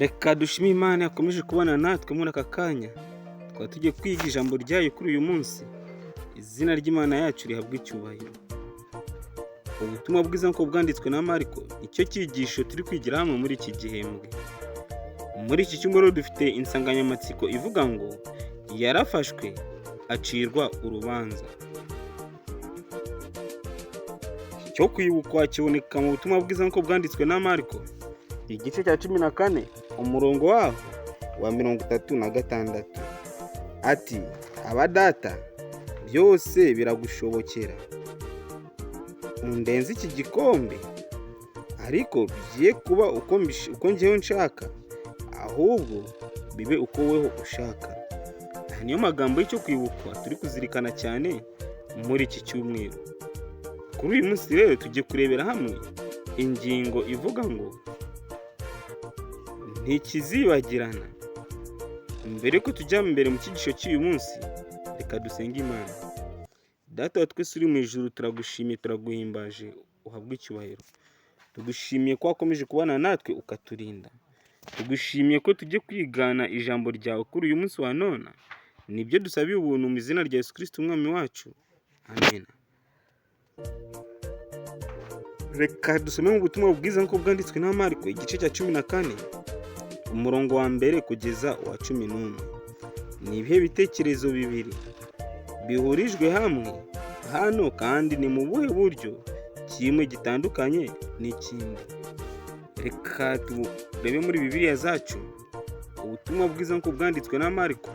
Reka dushime Imana yakomeje kubana natwe muri aka kanya. Twaba tugiye kwiga ijambo ryayo kuri uyu munsi. Izina ry'Imana yacu rihabwe icyubahiro. Ubutumwa bwiza nk'uko bwanditswe na Mariko, icyo cyigisho turi kwigira hamwe muri iki gihembwe. Muri iki cyumweru dufite insanganyamatsiko ivuga ngo yarafashwe acirwa urubanza. Cyo kwibukwa kiboneka mu butumwa bwiza nk'uko bwanditswe na Mariko, igice cya 14 umurongo waho wa 36. Ati, abadata byose biragushobokera, undenze iki gikombe, ariko bigiye kuba uko njyewe nshaka, ahubwo bibe uko weho ushaka. Niyo magambo y'icyo kwibukwa turi kuzirikana cyane muri iki cyumweru. Kuri uyu munsi rero tugiye kurebera hamwe ingingo ivuga ngo ntikizibagirana. Mbere ko tujya mbere mu cyigisho cy'uyu munsi, reka dusenge Imana. Data wa twese uri mu ijuru, turagushimiye, turaguhimbaje, uhabwe icyubahiro. Tugushimiye ko wakomeje kubana natwe ukaturinda. Tugushimiye ko tujye kwigana ijambo ryawe kuri uyu munsi wa none. Nibyo dusabiye ubuntu mu izina rya Yesu Kristo umwami wacu. Amen. Reka dusome mu butumwa bwiza nk'uko bwanditswe na Mariko, igice cya 14 umurongo wa mbere kugeza uwa 11. Ni ibihe bitekerezo bibiri bihurijwe hamwe hano, kandi ni mu buhe buryo kimwe gitandukanye n'ikindi. Reka turebe muri Bibiliya zacu ubutumwa bwiza nk'uko bwanditswe na Mariko,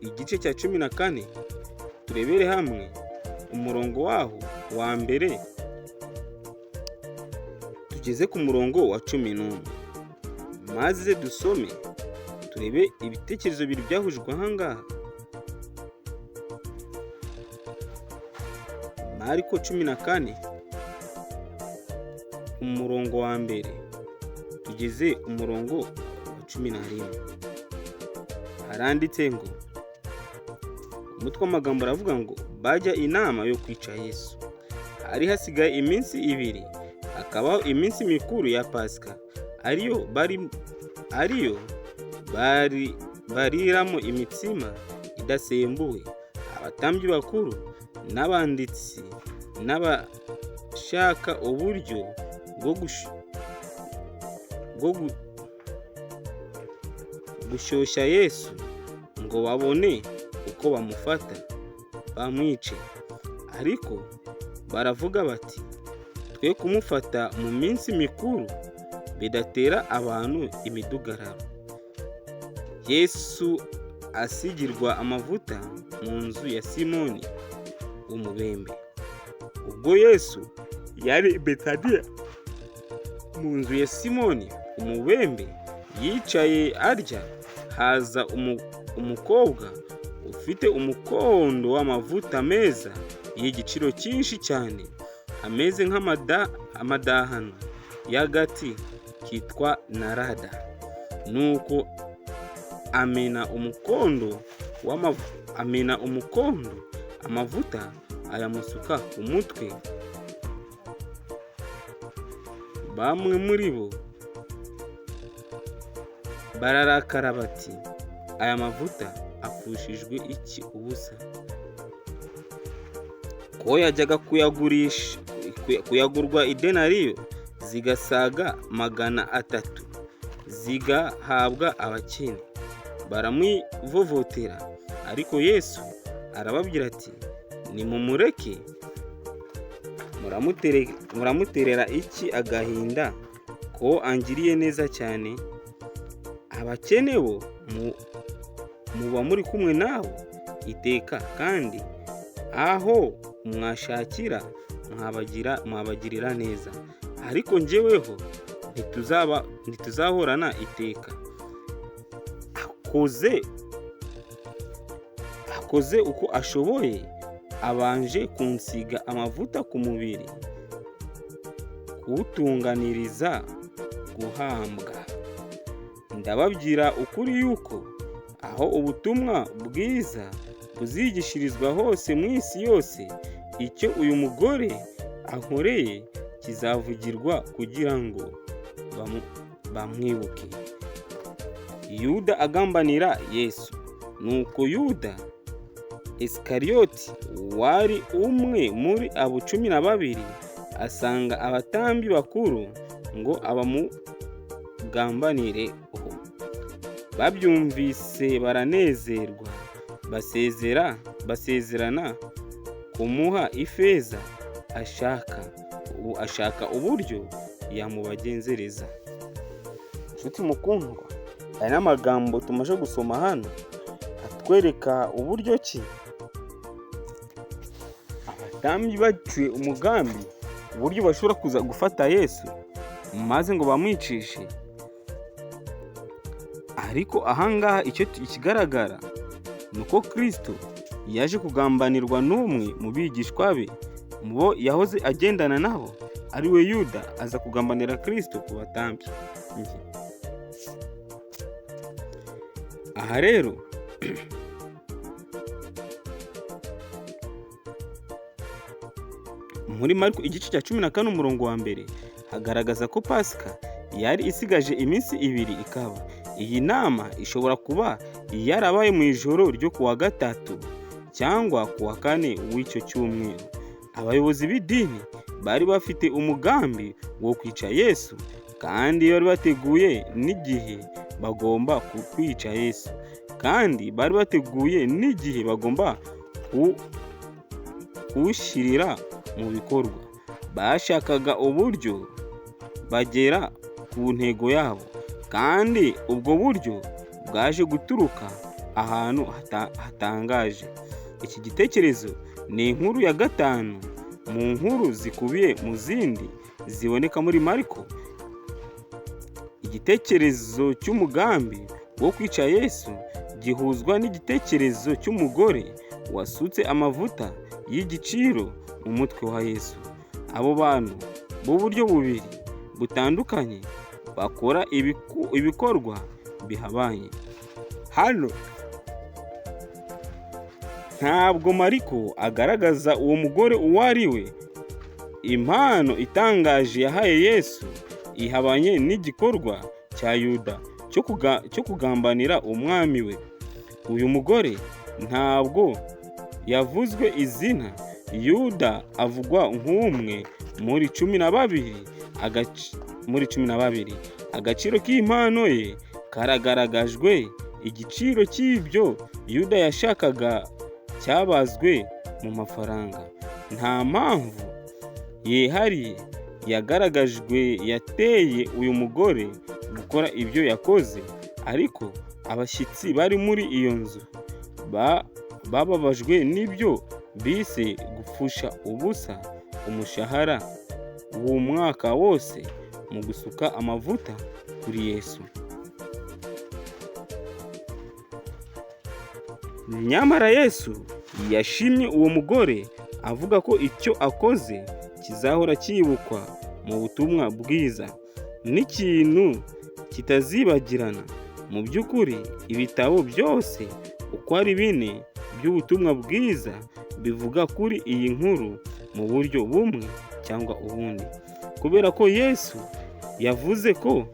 igice cya 14, turebere hamwe umurongo waho wa mbere tugeze ku murongo wa 11. Maze dusome turebe ibitekerezo bibiri byahujwe ahangaha. Mariko 14 umurongo wa mbere tugeze umurongo wa 11. Haranditse ngo, umutwe w'amagambo aravuga ngo bajya inama yo kwica Yesu. Hari hasigaye iminsi 2, hakabaho iminsi mikuru ya Pasika, ariyo bariramo imitsima idasembuwe. Abatambyi bakuru n'abanditsi n'abashaka uburyo bwo gushyushya Yesu ngo babone uko bamufata bamwice, ariko baravuga bati, twe kumufata mu minsi mikuru bidatera abantu imidugararo. Yesu asigirwa amavuta mu nzu ya Simoni umubembe. Ubwo Yesu yari i Betaniya mu nzu ya Simoni umubembe yicaye arya, haza umukobwa ufite umukondo w'amavuta meza y'igiciro cyinshi cyane, ameze nk'amadahano y'agati kitwa narada. Nuko amena umukondo amavuta ayamusuka ku mutwe. Bamwe muri bo bararakara bati, aya mavuta apfushijwe iki ubusa? Ko yajyaga kuyagurwa idenariyo zigasaga 300 zigahabwa abakene. Baramwivovotera, ariko Yesu arababwira ati, nimumureke, muramuterera iki agahinda ko angiriye neza cyane? Abakene bo muba muri kumwe nabo iteka, kandi aho mwashakira mwabagirira neza, ariko njyeweho ntituzahorana iteka. Akoze uko ashoboye, abanje kunsiga amavuta ku mubiri, kuwutunganiriza guhambwa. Ndababwira ukuri yuko aho ubutumwa bwiza buzigishirizwa hose mu isi yose, icyo uyu mugore ankoreye kizavugirwa kugira ngo bamwibuke. Yuda agambanira Yesu. Nuko Yuda Isikariyoti wari umwe muri abo 12 asanga abatambyi bakuru ngo abamugambanire. Babyumvise baranezerwa, basezerana kumuha ifeza ashaka uburyo yamubagenzereza. Nshuti mukundwa, aya ni amagambo tumaze gusoma hano atwereka uburyo ki abatambyi baciye umugambi uburyo bashobora kuza gufata Yesu maze ngo bamwicishe. Ariko ahangaha icyo ikigaragara ni uko Kristo yaje kugambanirwa n'umwe mu bigishwa be bo yahoze agendana nabo, ari we Yuda, aza kugambanira Kristo ku batambyi. Aha rero muri Mariko igice cya 14 umurongo wa mbere hagaragaza ko Pasika yari isigaje iminsi 2 ikaba. Iyi nama ishobora kuba yarabaye mu ijoro ryo kuwa gatatu cyangwa kuwa kane w'icyo cyumweru. Abayobozi b'idini bari bafite umugambi wo kwica Yesu, kandi bari bateguye n'igihe bagomba kwica Yesu, kandi bari bateguye n'igihe bagomba kuwushyirira mu bikorwa. Bashakaga uburyo bagera ku ntego yabo, kandi ubwo buryo bwaje guturuka ahantu hatangaje. Iki gitekerezo ni inkuru ya 5 mu nkuru zikubiye mu zindi ziboneka muri Mariko. Igitekerezo cy'umugambi wo kwica Yesu gihuzwa n'igitekerezo cy'umugore wasutse amavuta y'igiciro mu mutwe wa Yesu. Abo bantu b'uburyo bubiri butandukanye bakora ibikorwa bihabanye. Hano ntabwo Mariko agaragaza uwo mugore uwo ari we. Impano itangaje yahaye Yesu ihabanye n'igikorwa cya Yuda cyo kugambanira umwami we. Uyu mugore ntabwo yavuzwe izina. Yuda avugwa nk'umwe muri 12. Agaciro k'impano ye karagaragajwe. Igiciro cy'ibyo Yuda yashakaga cyabazwe mu mafaranga. Nta mpamvu yihariye yagaragajwe yateye uyu mugore gukora ibyo yakoze, ariko abashyitsi bari muri iyo nzu bababajwe n'ibyo bise gupfusha ubusa umushahara w'umwaka wose mu gusuka amavuta kuri Yesu. Nyamara Yesu yashimye uwo mugore avuga ko icyo akoze kizahora cyibukwa mu butumwa bwiza n'ikintu kitazibagirana. Mu by'ukuri ibitabo byose uko ari 4 by'ubutumwa bwiza bivuga kuri iyi nkuru mu buryo bumwe cyangwa ubundi, kubera ko Yesu yavuze ko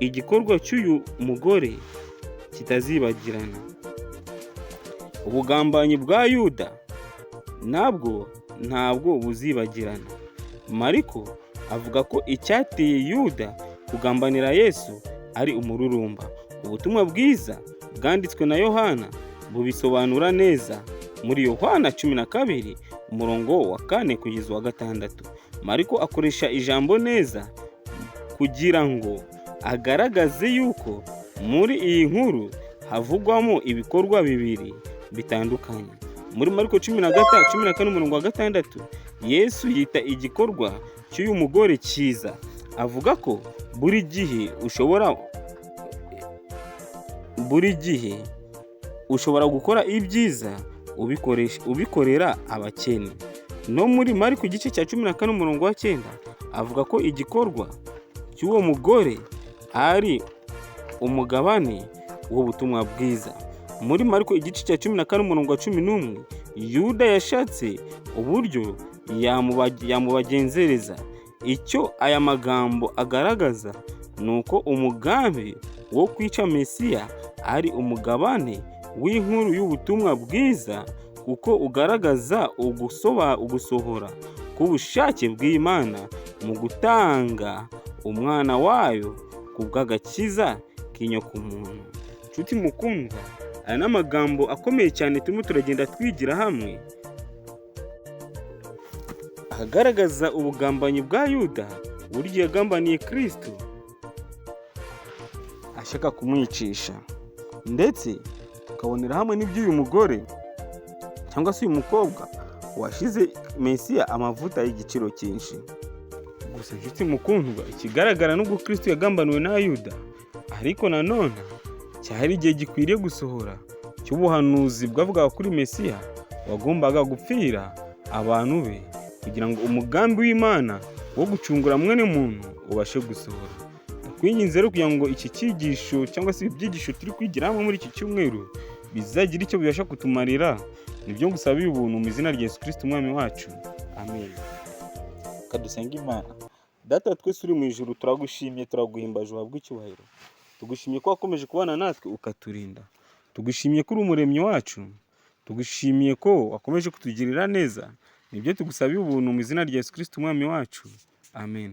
igikorwa cy'uyu mugore kitazibagirana. Ubugambanyi bwa Yuda ntabwo buzibagirana. Mariko avuga ko icyateye Yuda kugambanira Yesu ari umururumba. Ubutumwa bwiza bwanditswe na Yohana bubisobanura neza muri Yohana 12 umurongo wa 4 kugeza wa 6. Mariko akoresha ijambo neza kugira ngo agaragaze yuko muri iyi nkuru havugwamo ibikorwa bibiri bitandukanye. Muri Mariko 14 umurongo wa 6 Yesu yita igikorwa cy'uyu mugore cyiza. Avuga ko buri gihe ushobora gukora ibyiza ubikorera abakene. No muri Mariko igice cya 14 umurongo wa 9 avuga ko igikorwa cy'uwo mugore ari umugabane w'ubutumwa bwiza. Muri Mariko igice cya 14 umurongo wa 11 Yuda yashatse uburyo yamubagenzereza. Icyo aya magambo agaragaza nuko umugambi wo kwica Mesiya ari umugabane w'inkuru y'ubutumwa bwiza, kuko ugaragaza ugusohora k'ubushake bw'Imana mu gutanga umwana wayo ku bw'agakiza k'inyokomuntu. Nshuti mukundwa, aya ni amagambo akomeye cyane turimo turagenda twigira hamwe, agaragaza ubugambanyi bwa Yuda, uburyo yagambaniye Kristo ashaka kumwicisha, ndetse tukabonera hamwe n'iby'uyu mugore cyangwa se uyu mukobwa washize Mesiya amavuta y'igiciro cyinshi. Gusa nshuti mukundwa, ikigaragara n'ubwo Kristo yagambaniwe na Yuda, ariko nanone cyari igihe gikwiriye gusohora cy'ubuhanuzi bwavugaga kuri Mesiya wagombaga gupfira abantu be, kugira ngo umugambi w'Imana wo gucungura mwene muntu ubashe gusohora. Twinginze rero kugira ngo iki cyigisho cyangwa se ibyigisho turi kwigira hamwe muri iki cyumweru bizagira icyo bibasha kutumarira, nibyo ngusabiye ubuntu mu izina rya Yesu Kristo umwami wacu, amen. Kadusenge Imana. Data twese uri mu ijuru, turagushimye, turaguhimbaje, uhabwe icyubahiro. Tugushimye ko wakomeje kubana natwe ukaturinda. Tugushimye ko uri umuremyi wacu. Tugushimiye ko wakomeje kutugirira neza. Nibyo tugusabiye ubuntu mu izina rya Yesu Kristo umwami wacu, amen.